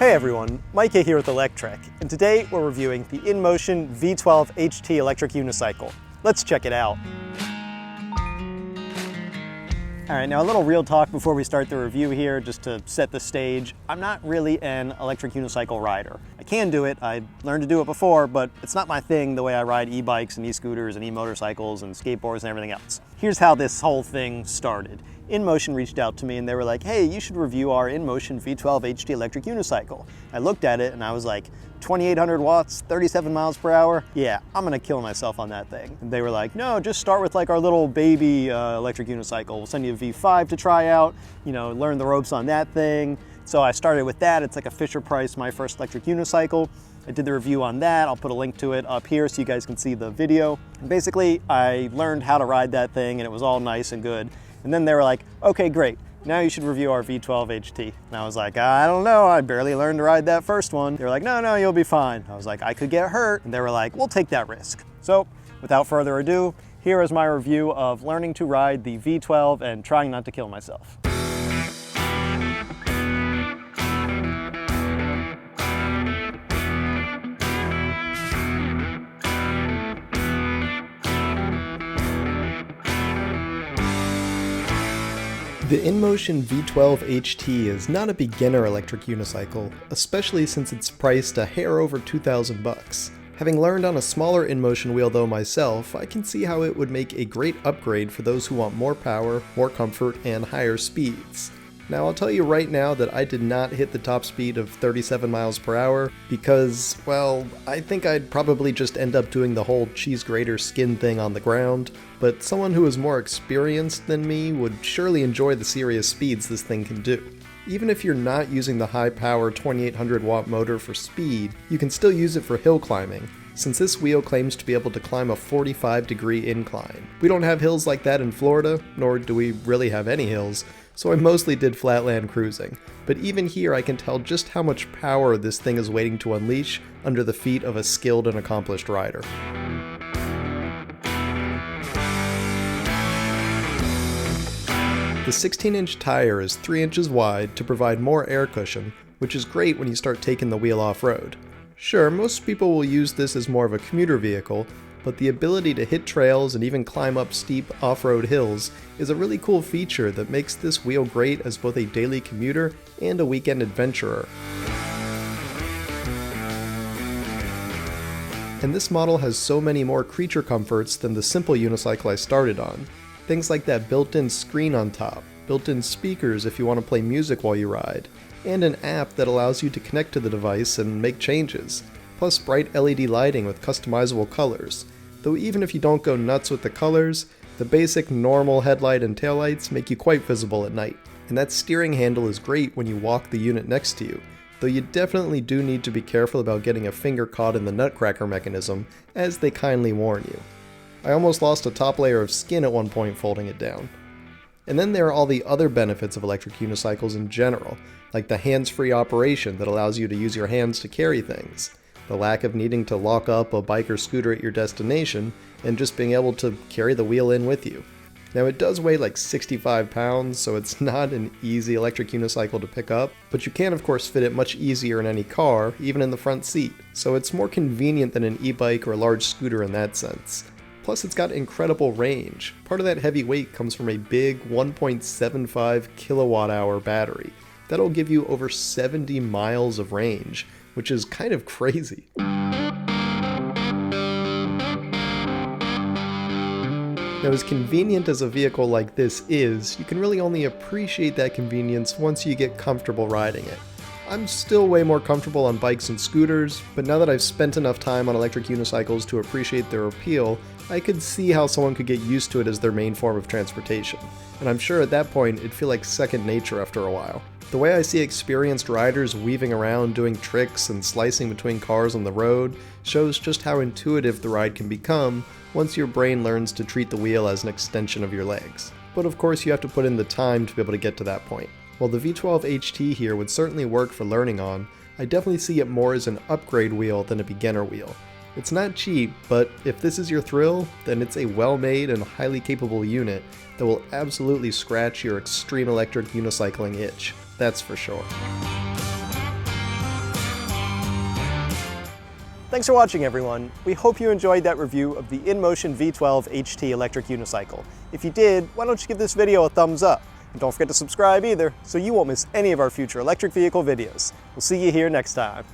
Hey everyone, Mike here with Electrek, and today we're reviewing the InMotion V12HT electric unicycle. Let's check it out. Alright, now a little real talk before we start the review here, just to set the stage. I'm not really an electric unicycle rider. I can do it, I learned to do it before, but it's not my thing the way I ride e-bikes and e-scooters and e-motorcycles and skateboards and everything else. Here's how this whole thing started. InMotion reached out to me and they were like, hey, you should review our InMotion V12HT electric unicycle. I looked at it and I was like, 2,800 watts, 37 miles per hour? Yeah, I'm gonna kill myself on that thing. And they were like, no, just start with like our little baby electric unicycle. We'll send you a V5 to try out, you know, learn the ropes on that thing. So I started with that. It's like a Fisher-Price, my first electric unicycle. I did the review on that. I'll put a link to it up here so you guys can see the video. And basically, I learned how to ride that thing and it was all nice and good. And then they were like, okay, great. Now you should review our V12HT. And I was like, I don't know, I barely learned to ride that first one. They were like, no, you'll be fine. I was like, I could get hurt. And they were like, we'll take that risk. So without further ado, here is my review of learning to ride the V12 and trying not to kill myself. The InMotion V12HT is not a beginner electric unicycle, especially since it's priced a hair over 2,000 bucks. Having learned on a smaller InMotion wheel though myself, I can see how it would make a great upgrade for those who want more power, more comfort, and higher speeds. Now I'll tell you right now that I did not hit the top speed of 37 miles per hour because, well, I think I'd probably just end up doing the whole cheese grater skin thing on the ground, but someone who is more experienced than me would surely enjoy the serious speeds this thing can do. Even if you're not using the high power 2800 watt motor for speed, you can still use it for hill climbing, since this wheel claims to be able to climb a 45-degree incline. We don't have hills like that in Florida, nor do we really have any hills, so I mostly did flatland cruising. But even here I can tell just how much power this thing is waiting to unleash under the feet of a skilled and accomplished rider. The 16-inch tire is 3 inches wide to provide more air cushion, which is great when you start taking the wheel off-road. Sure, most people will use this as more of a commuter vehicle, but the ability to hit trails and even climb up steep off-road hills is a really cool feature that makes this wheel great as both a daily commuter and a weekend adventurer. And this model has so many more creature comforts than the simple unicycle I started on. Things like that built-in screen on top, built-in speakers if you want to play music while you ride, and an app that allows you to connect to the device and make changes, plus bright LED lighting with customizable colors. Though even if you don't go nuts with the colors, the basic normal headlight and taillights make you quite visible at night. And that steering handle is great when you walk the unit next to you, though you definitely do need to be careful about getting a finger caught in the nutcracker mechanism, as they kindly warn you. I almost lost a top layer of skin at one point folding it down. And then there are all the other benefits of electric unicycles in general, like the hands-free operation that allows you to use your hands to carry things, the lack of needing to lock up a bike or scooter at your destination, and just being able to carry the wheel in with you. Now it does weigh like 65 pounds, so it's not an easy electric unicycle to pick up, but you can of course fit it much easier in any car, even in the front seat, so it's more convenient than an e-bike or a large scooter in that sense. Plus it's got incredible range. Part of that heavy weight comes from a big 1.75 kilowatt hour battery. That'll give you over 70 miles of range, which is kind of crazy. Now, as convenient as a vehicle like this is, you can really only appreciate that convenience once you get comfortable riding it. I'm still way more comfortable on bikes and scooters, but now that I've spent enough time on electric unicycles to appreciate their appeal, I could see how someone could get used to it as their main form of transportation. And I'm sure at that point it'd feel like second nature after a while. The way I see experienced riders weaving around doing tricks and slicing between cars on the road shows just how intuitive the ride can become once your brain learns to treat the wheel as an extension of your legs. But of course you have to put in the time to be able to get to that point. While the V12HT here would certainly work for learning on, I definitely see it more as an upgrade wheel than a beginner wheel. It's not cheap, but if this is your thrill, then it's a well-made and highly capable unit that will absolutely scratch your extreme electric unicycling itch. That's for sure. Thanks for watching, everyone. We hope you enjoyed that review of the InMotion V12HT electric unicycle. If you did, why don't you give this video a thumbs up? And don't forget to subscribe either, so you won't miss any of our future electric vehicle videos. We'll see you here next time.